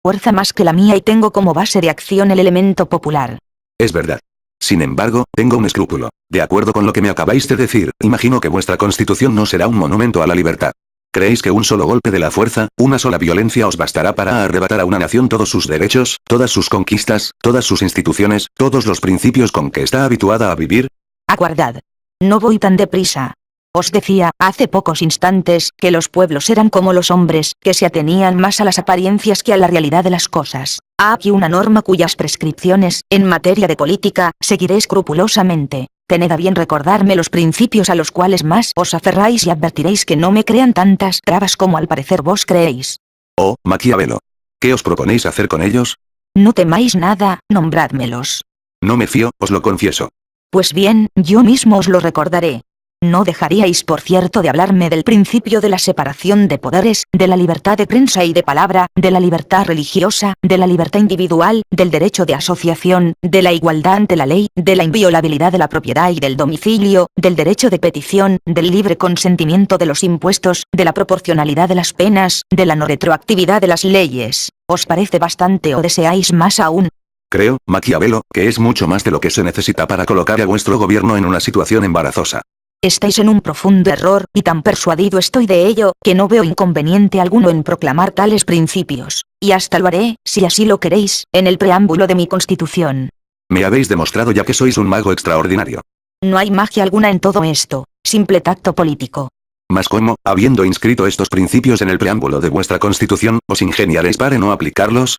fuerza más que la mía y tengo como base de acción el elemento popular. Es verdad. Sin embargo, tengo un escrúpulo. De acuerdo con lo que me acabáis de decir, imagino que vuestra constitución no será un monumento a la libertad. ¿Creéis que un solo golpe de la fuerza, una sola violencia os bastará para arrebatar a una nación todos sus derechos, todas sus conquistas, todas sus instituciones, todos los principios con que está habituada a vivir? Aguardad. No voy tan deprisa. Os decía, hace pocos instantes, que los pueblos eran como los hombres, que se atenían más a las apariencias que a la realidad de las cosas. Há aquí una norma cuyas prescripciones, en materia de política, seguiré escrupulosamente. Tened a bien recordarme los principios a los cuales más os aferráis y advertiréis que no me crean tantas trabas como al parecer vos creéis. Oh, Maquiavelo. ¿Qué os proponéis hacer con ellos? No temáis nada, nombrádmelos. No me fío, os lo confieso. Pues bien, yo mismo os lo recordaré. No dejaríais, por cierto, de hablarme del principio de la separación de poderes, de la libertad de prensa y de palabra, de la libertad religiosa, de la libertad individual, del derecho de asociación, de la igualdad ante la ley, de la inviolabilidad de la propiedad y del domicilio, del derecho de petición, del libre consentimiento de los impuestos, de la proporcionalidad de las penas, de la no retroactividad de las leyes. ¿Os parece bastante o deseáis más aún? Creo, Maquiavelo, que es mucho más de lo que se necesita para colocar a vuestro gobierno en una situación embarazosa. Estáis en un profundo error, y tan persuadido estoy de ello, que no veo inconveniente alguno en proclamar tales principios. Y hasta lo haré, si así lo queréis, en el preámbulo de mi constitución. Me habéis demostrado ya que sois un mago extraordinario. No hay magia alguna en todo esto, simple tacto político. Mas cómo, habiendo inscrito estos principios en el preámbulo de vuestra constitución, os ingeniaréis para no aplicarlos?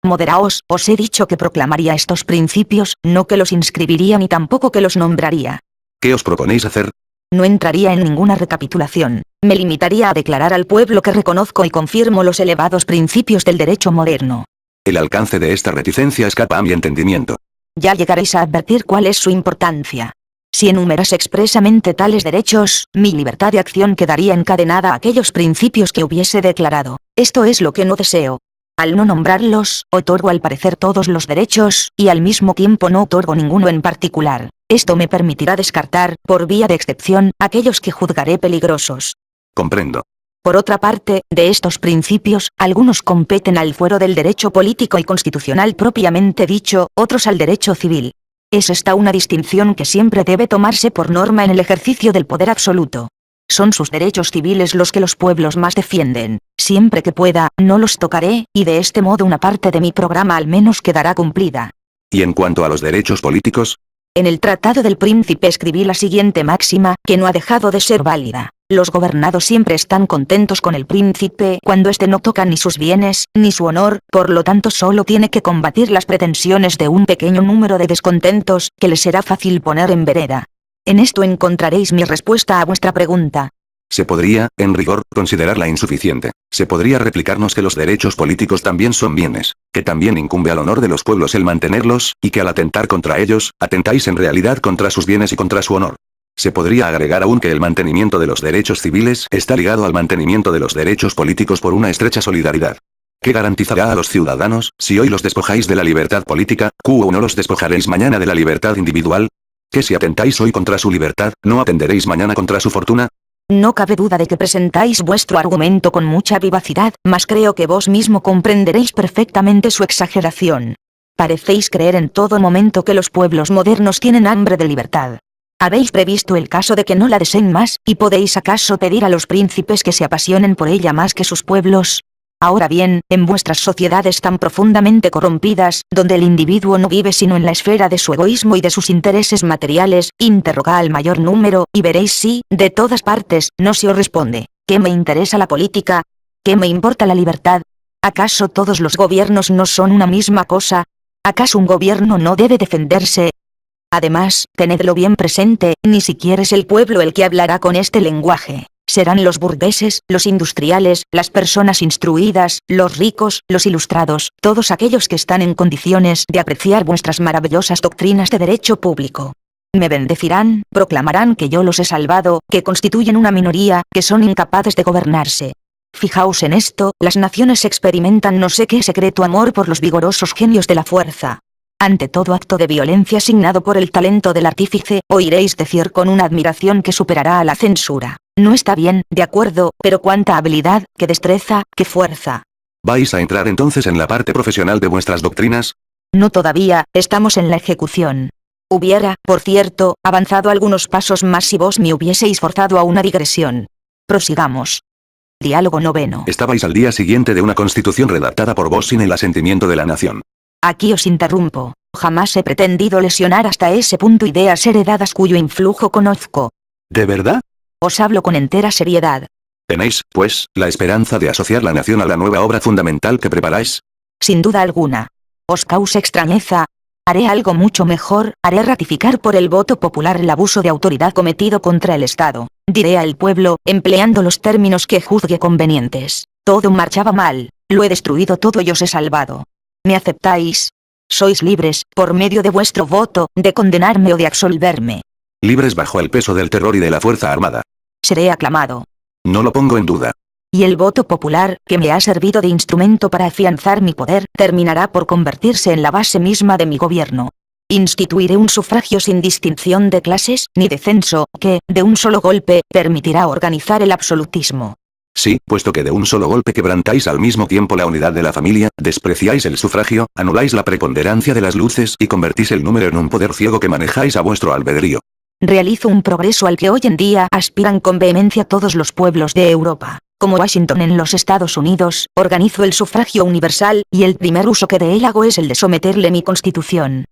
Moderaos, os he dicho que proclamaría estos principios, no que los inscribiría ni tampoco que los nombraría. ¿Qué os proponéis hacer? No entraría en ninguna recapitulación. Me limitaría a declarar al pueblo que reconozco y confirmo los elevados principios del derecho moderno. El alcance de esta reticencia escapa a mi entendimiento. Ya llegaréis a advertir cuál es su importancia. Si enumeras expresamente tales derechos, mi libertad de acción quedaría encadenada a aquellos principios que hubiese declarado. Esto es lo que no deseo. Al no nombrarlos, otorgo al parecer todos los derechos, y al mismo tiempo no otorgo ninguno en particular. Esto me permitirá descartar, por vía de excepción, aquellos que juzgaré peligrosos. Comprendo. Por otra parte, de estos principios, algunos competen al fuero del derecho político y constitucional propiamente dicho, otros al derecho civil. Es esta una distinción que siempre debe tomarse por norma en el ejercicio del poder absoluto. Son sus derechos civiles los que los pueblos más defienden. Siempre que pueda, no los tocaré, y de este modo una parte de mi programa al menos quedará cumplida. ¿Y en cuanto a los derechos políticos? En el Tratado del Príncipe escribí la siguiente máxima, que no ha dejado de ser válida. Los gobernados siempre están contentos con el príncipe cuando éste no toca ni sus bienes, ni su honor, por lo tanto solo tiene que combatir las pretensiones de un pequeño número de descontentos, que le será fácil poner en vereda. En esto encontraréis mi respuesta a vuestra pregunta. Se podría, en rigor, considerarla insuficiente. Se podría replicarnos que los derechos políticos también son bienes, que también incumbe al honor de los pueblos el mantenerlos, y que al atentar contra ellos, atentáis en realidad contra sus bienes y contra su honor. Se podría agregar aún que el mantenimiento de los derechos civiles está ligado al mantenimiento de los derechos políticos por una estrecha solidaridad. ¿Qué garantizará a los ciudadanos, si hoy los despojáis de la libertad política, no los despojaréis mañana de la libertad individual? ¿Que si atentáis hoy contra su libertad, no atenderéis mañana contra su fortuna? No cabe duda de que presentáis vuestro argumento con mucha vivacidad, mas creo que vos mismo comprenderéis perfectamente su exageración. Parecéis creer en todo momento que los pueblos modernos tienen hambre de libertad. ¿Habéis previsto el caso de que no la deseen más, y podéis acaso pedir a los príncipes que se apasionen por ella más que sus pueblos? Ahora bien, en vuestras sociedades tan profundamente corrompidas, donde el individuo no vive sino en la esfera de su egoísmo y de sus intereses materiales, interrogad al mayor número, y veréis si, de todas partes, no se os responde. ¿Qué me interesa la política? ¿Qué me importa la libertad? ¿Acaso todos los gobiernos no son una misma cosa? ¿Acaso un gobierno no debe defenderse? Además, tenedlo bien presente, ni siquiera es el pueblo el que hablará con este lenguaje. Serán los burgueses, los industriales, las personas instruidas, los ricos, los ilustrados, todos aquellos que están en condiciones de apreciar vuestras maravillosas doctrinas de derecho público. Me bendecirán, proclamarán que yo los he salvado, que constituyen una minoría, que son incapaces de gobernarse. Fijaos en esto, las naciones experimentan no sé qué secreto amor por los vigorosos genios de la fuerza. Ante todo acto de violencia asignado por el talento del artífice, oiréis decir con una admiración que superará a la censura: no está bien, de acuerdo, pero cuánta habilidad, qué destreza, qué fuerza. ¿Vais a entrar entonces en la parte profesional de vuestras doctrinas? No todavía, estamos en la ejecución. Hubiera, por cierto, avanzado algunos pasos más si vos me hubieseis forzado a una digresión. Prosigamos. Diálogo noveno. Estabais al día siguiente de una constitución redactada por vos sin el asentimiento de la nación. Aquí os interrumpo. Jamás he pretendido lesionar hasta ese punto ideas heredadas cuyo influjo conozco. ¿De verdad? Os hablo con entera seriedad. ¿Tenéis, pues, la esperanza de asociar la nación a la nueva obra fundamental que preparáis? Sin duda alguna. ¿Os causa extrañeza? Haré algo mucho mejor, haré ratificar por el voto popular el abuso de autoridad cometido contra el Estado. Diré al pueblo, empleando los términos que juzgue convenientes. Todo marchaba mal, lo he destruido todo y os he salvado. ¿Me aceptáis? Sois libres, por medio de vuestro voto, de condenarme o de absolverme. Libres bajo el peso del terror y de la fuerza armada. Seré aclamado. No lo pongo en duda. Y el voto popular, que me ha servido de instrumento para afianzar mi poder, terminará por convertirse en la base misma de mi gobierno. Instituiré un sufragio sin distinción de clases, ni de censo, que, de un solo golpe, permitirá organizar el absolutismo. Sí, puesto que de un solo golpe quebrantáis al mismo tiempo la unidad de la familia, despreciáis el sufragio, anuláis la preponderancia de las luces y convertís el número en un poder ciego que manejáis a vuestro albedrío. Realizo un progreso al que hoy en día aspiran con vehemencia todos los pueblos de Europa. Como Washington en los Estados Unidos, organizo el sufragio universal, y el primer uso que de él hago es el de someterle mi constitución.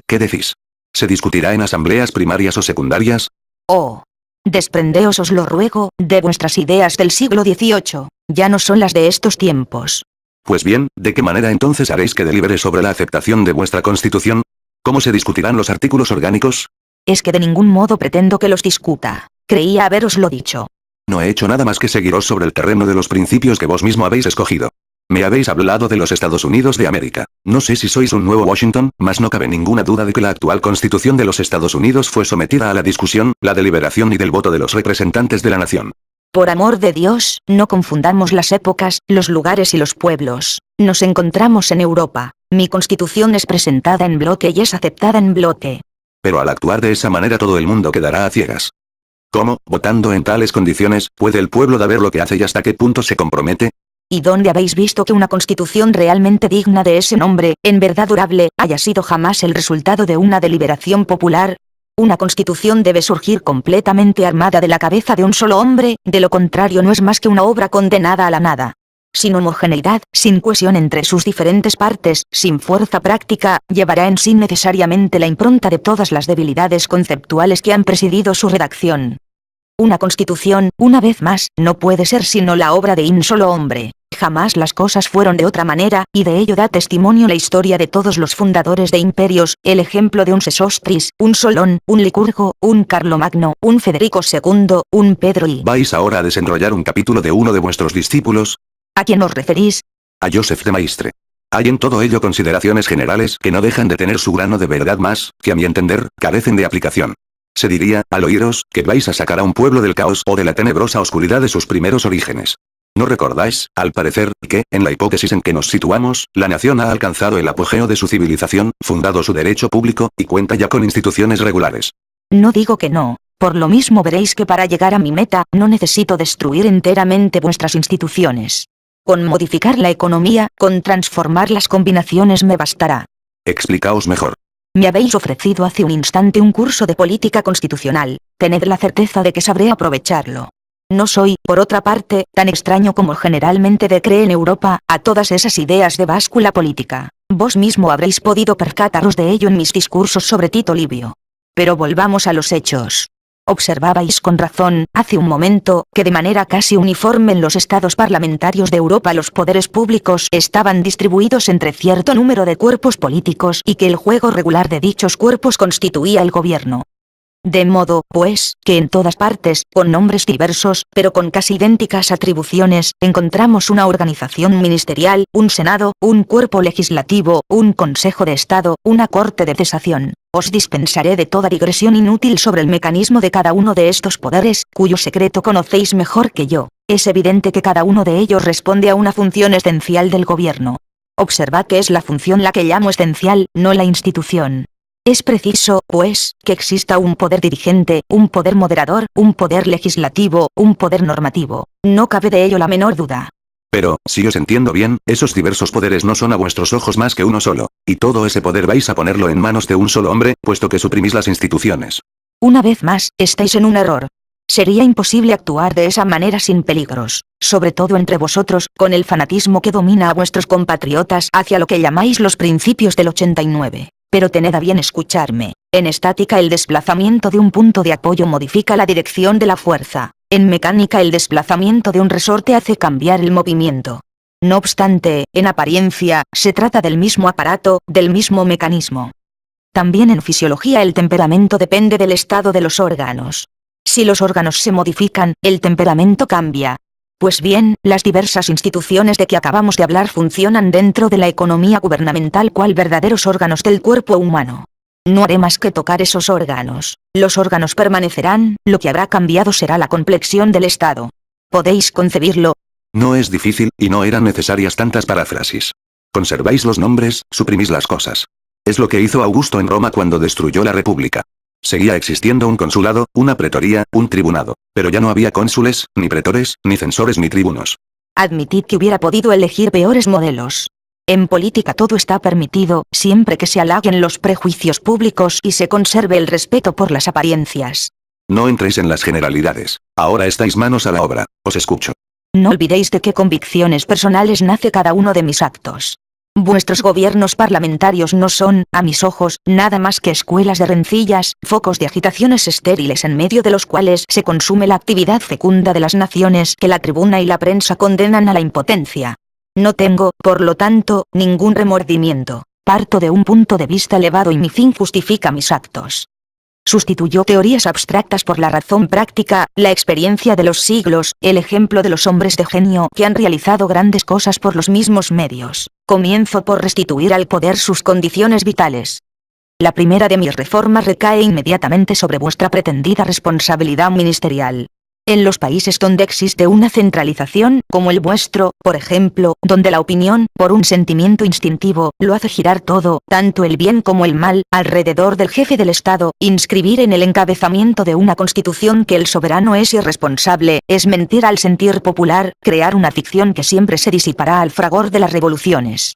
¿Qué decís? ¿Se discutirá en asambleas primarias o secundarias? Oh. Desprendeos, os lo ruego, de vuestras ideas del siglo XVIII. Ya no son las de estos tiempos. Pues bien, ¿de qué manera entonces haréis que delibere sobre la aceptación de vuestra constitución? ¿Cómo se discutirán los artículos orgánicos? Es que de ningún modo pretendo que los discuta. Creía habéroslo dicho. No he hecho nada más que seguiros sobre el terreno de los principios que vos mismo habéis escogido. Me habéis hablado de los Estados Unidos de América. No sé si sois un nuevo Washington, mas no cabe ninguna duda de que la actual Constitución de los Estados Unidos fue sometida a la discusión, la deliberación y del voto de los representantes de la nación. Por amor de Dios, no confundamos las épocas, los lugares y los pueblos. Nos encontramos en Europa. Mi Constitución es presentada en bloque y es aceptada en bloque. Pero al actuar de esa manera todo el mundo quedará a ciegas. ¿Cómo, votando en tales condiciones, puede el pueblo saber lo que hace y hasta qué punto se compromete? ¿Y dónde habéis visto que una constitución realmente digna de ese nombre, en verdad durable, haya sido jamás el resultado de una deliberación popular? Una constitución debe surgir completamente armada de la cabeza de un solo hombre, de lo contrario no es más que una obra condenada a la nada. Sin homogeneidad, sin cohesión entre sus diferentes partes, sin fuerza práctica, llevará en sí necesariamente la impronta de todas las debilidades conceptuales que han presidido su redacción. Una constitución, una vez más, no puede ser sino la obra de un solo hombre. Jamás las cosas fueron de otra manera, y de ello da testimonio la historia de todos los fundadores de imperios, el ejemplo de un Sesostris, un Solón, un Licurgo, un Carlomagno, un Federico II, un Pedro y... ¿Vais ahora a desenrollar un capítulo de uno de vuestros discípulos? ¿A quién os referís? A Joseph de Maistre. Hay en todo ello consideraciones generales que no dejan de tener su grano de verdad más, que a mi entender, carecen de aplicación. Se diría, al oíros, que vais a sacar a un pueblo del caos o de la tenebrosa oscuridad de sus primeros orígenes. ¿No recordáis, al parecer, que, en la hipótesis en que nos situamos, la nación ha alcanzado el apogeo de su civilización, fundado su derecho público, y cuenta ya con instituciones regulares? No digo que no. Por lo mismo veréis que para llegar a mi meta, no necesito destruir enteramente vuestras instituciones. Con modificar la economía, con transformar las combinaciones me bastará. Explicaos mejor. Me habéis ofrecido hace un instante un curso de política constitucional. Tened la certeza de que sabré aprovecharlo. No soy, por otra parte, tan extraño como generalmente de cree en Europa, a todas esas ideas de báscula política. Vos mismo habréis podido percataros de ello en mis discursos sobre Tito Livio. Pero volvamos a los hechos. Observabais con razón, hace un momento, que de manera casi uniforme en los estados parlamentarios de Europa los poderes públicos estaban distribuidos entre cierto número de cuerpos políticos y que el juego regular de dichos cuerpos constituía el gobierno. De modo, pues, que en todas partes, con nombres diversos, pero con casi idénticas atribuciones, encontramos una organización ministerial, un senado, un cuerpo legislativo, un consejo de Estado, una corte de cesación. Os dispensaré de toda digresión inútil sobre el mecanismo de cada uno de estos poderes, cuyo secreto conocéis mejor que yo. Es evidente que cada uno de ellos responde a una función esencial del gobierno. Observad que es la función la que llamo esencial, no la institución. Es preciso, pues, que exista un poder dirigente, un poder moderador, un poder legislativo, un poder normativo. No cabe de ello la menor duda. Pero, si os entiendo bien, esos diversos poderes no son a vuestros ojos más que uno solo, y todo ese poder vais a ponerlo en manos de un solo hombre, puesto que suprimís las instituciones. Una vez más, estáis en un error. Sería imposible actuar de esa manera sin peligros, sobre todo entre vosotros, con el fanatismo que domina a vuestros compatriotas hacia lo que llamáis los principios del 89. Pero tened a bien escucharme. En estática el desplazamiento de un punto de apoyo modifica la dirección de la fuerza. En mecánica el desplazamiento de un resorte hace cambiar el movimiento. No obstante, en apariencia, se trata del mismo aparato, del mismo mecanismo. También en fisiología el temperamento depende del estado de los órganos. Si los órganos se modifican, el temperamento cambia. Pues bien, las diversas instituciones de que acabamos de hablar funcionan dentro de la economía gubernamental cual verdaderos órganos del cuerpo humano. No haré más que tocar esos órganos. Los órganos permanecerán, lo que habrá cambiado será la complexión del Estado. ¿Podéis concebirlo? No es difícil, y no eran necesarias tantas paráfrasis. Conserváis los nombres, suprimís las cosas. Es lo que hizo Augusto en Roma cuando destruyó la República. Seguía existiendo un consulado, una pretoría, un tribunado, pero ya no había cónsules, ni pretores, ni censores ni tribunos. Admitid que hubiera podido elegir peores modelos. En política todo está permitido, siempre que se halaguen los prejuicios públicos y se conserve el respeto por las apariencias. No entréis en las generalidades. Ahora estáis manos a la obra. Os escucho. No olvidéis de qué convicciones personales nace cada uno de mis actos. Vuestros gobiernos parlamentarios no son, a mis ojos, nada más que escuelas de rencillas, focos de agitaciones estériles en medio de los cuales se consume la actividad fecunda de las naciones que la tribuna y la prensa condenan a la impotencia. No tengo, por lo tanto, ningún remordimiento. Parto de un punto de vista elevado y mi fin justifica mis actos. Sustituyó teorías abstractas por la razón práctica, la experiencia de los siglos, el ejemplo de los hombres de genio que han realizado grandes cosas por los mismos medios. Comienzo por restituir al poder sus condiciones vitales. La primera de mis reformas recae inmediatamente sobre vuestra pretendida responsabilidad ministerial. En los países donde existe una centralización, como el vuestro, por ejemplo, donde la opinión, por un sentimiento instintivo, lo hace girar todo, tanto el bien como el mal, alrededor del jefe del Estado, inscribir en el encabezamiento de una constitución que el soberano es irresponsable, es mentir al sentir popular, crear una ficción que siempre se disipará al fragor de las revoluciones.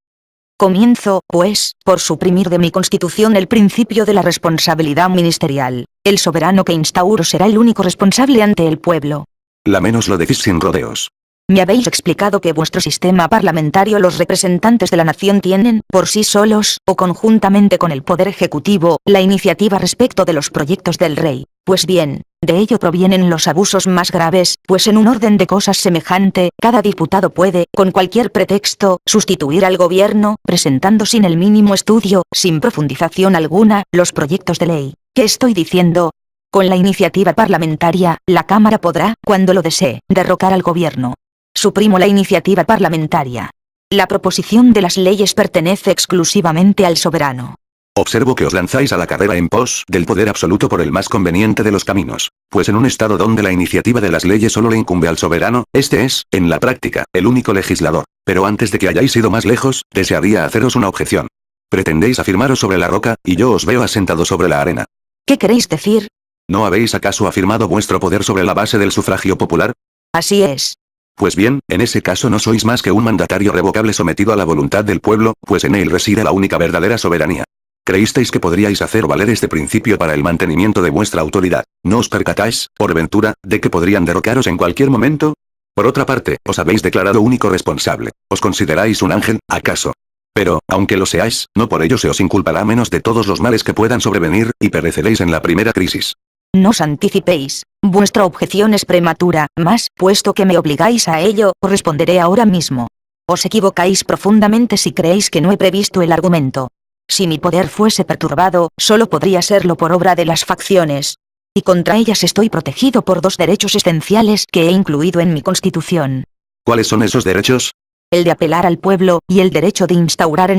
Comienzo, pues, por suprimir de mi constitución el principio de la responsabilidad ministerial. El soberano que instauro será el único responsable ante el pueblo. La menos lo decís sin rodeos. Me habéis explicado que vuestro sistema parlamentario los representantes de la nación tienen, por sí solos, o conjuntamente con el poder ejecutivo, la iniciativa respecto de los proyectos del rey. Pues bien, de ello provienen los abusos más graves, pues en un orden de cosas semejante, cada diputado puede, con cualquier pretexto, sustituir al gobierno, presentando sin el mínimo estudio, sin profundización alguna, los proyectos de ley. ¿Qué estoy diciendo? Con la iniciativa parlamentaria, la Cámara podrá, cuando lo desee, derrocar al gobierno. Suprimo la iniciativa parlamentaria. La proposición de las leyes pertenece exclusivamente al soberano. Observo que os lanzáis a la carrera en pos del poder absoluto por el más conveniente de los caminos, pues en un estado donde la iniciativa de las leyes solo le incumbe al soberano, este es, en la práctica, el único legislador. Pero antes de que hayáis ido más lejos, desearía haceros una objeción. Pretendéis afirmaros sobre la roca, y yo os veo asentado sobre la arena. ¿Qué queréis decir? ¿No habéis acaso afirmado vuestro poder sobre la base del sufragio popular? Así es. Pues bien, en ese caso no sois más que un mandatario revocable sometido a la voluntad del pueblo, pues en él reside la única verdadera soberanía. ¿Creísteis que podríais hacer valer este principio para el mantenimiento de vuestra autoridad? ¿No os percatáis, por ventura, de que podrían derrocaros en cualquier momento? Por otra parte, os habéis declarado único responsable. ¿Os consideráis un ángel, acaso? Pero, aunque lo seáis, no por ello se os inculpará menos de todos los males que puedan sobrevenir, y pereceréis en la primera crisis. No os anticipéis. Vuestra objeción es prematura, mas, puesto que me obligáis a ello, os responderé ahora mismo. Os equivocáis profundamente si creéis que no he previsto el argumento. Si mi poder fuese perturbado, solo podría serlo por obra de las facciones. Y contra ellas estoy protegido por dos derechos esenciales que he incluido en mi constitución. ¿Cuáles son esos derechos? El de apelar al pueblo, y el derecho de instaurar en